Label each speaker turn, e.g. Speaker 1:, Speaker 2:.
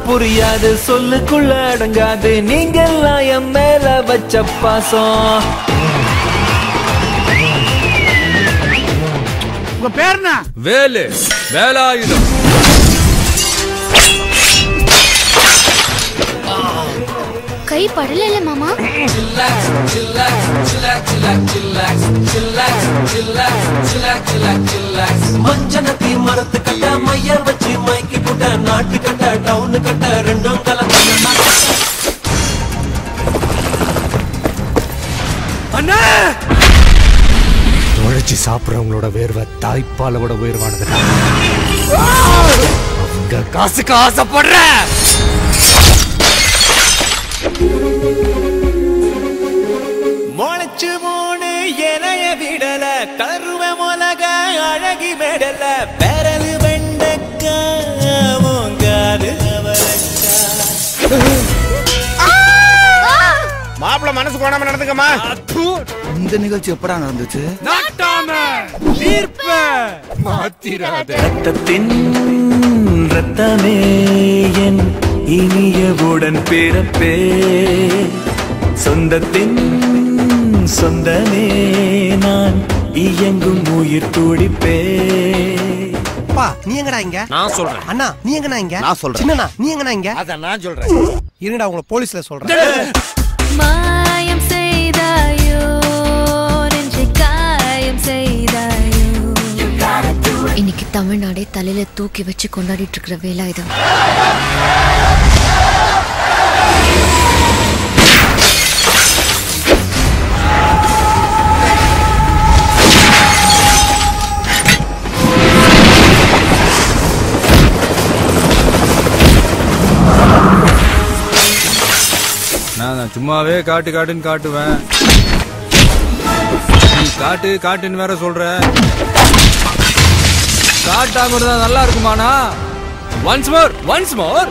Speaker 1: புரியாது சொல்லுக்குள்ள அடங்காது நீங்கெல்லாம் என் மேல வச்ச பாசம்.
Speaker 2: உங்க பேர் என்ன?
Speaker 3: வேலு வேலாயுதம்.
Speaker 4: கை படல மாமா.
Speaker 1: மஞ்சனத்தி மரத்து கட்ட மைய வச்சு மைக்கி போட்ட நாட்டு கட்ட டவுனு கட்ட ரெண்டும் கலந்து.
Speaker 3: அண்ணா
Speaker 5: உழைச்சி சாப்பிடுறவங்களோட வேர்வை தாய்ப்பால விட உயர்வானதுடா. அவங்க காசுக்கு ஆசைப்படுற
Speaker 1: முளைச்சு மூணு எனைய விடல கருவ மொலக அழகி மெடல பெரலு வெண்டக்கா மூங்காது
Speaker 2: மாப்பிள்ள மனசு கோணாம நடந்துக்கமா.
Speaker 5: இந்த நிகழ்ச்சி எப்படா நடந்துச்சு?
Speaker 3: நாட்டாம தீர்ப்ப மாத்திராத.
Speaker 1: ரத்தத்தின் ரத்தமே என் இனியவுடன் பிறப்பே சொந்தத்தின் சொந்தமே நான் இயங்கும் உயிர் துடிப்பே.
Speaker 6: நீ எங்கடா இங்க?
Speaker 5: நான் சொல்றேன்.
Speaker 6: அண்ணா நீ எங்கடா இங்க?
Speaker 5: நான் சொல்றேன்.
Speaker 6: சின்னண்ணா நீ எங்கடா இங்க?
Speaker 5: அத நான் சொல்றேன்.
Speaker 6: இருங்கடா உங்களை போலீஸ்ல சொல்றேன்.
Speaker 4: மாயம் செய்தாயோ நெஞ்சை காயம் செய்தாயோ. இன்னைக்கு தமிழ்நாடே தலையில தூக்கி வச்சு கொண்டாடிட்டு இருக்கிற வேலாயுதம்.
Speaker 3: நான் சும்மாவே காட்டுன்னு காட்டுவேன். நீ காட்டுன்னு வேற சொல்ற. காட்டாம இருந்தா நல்லா இருக்குமாண்ணா? Once more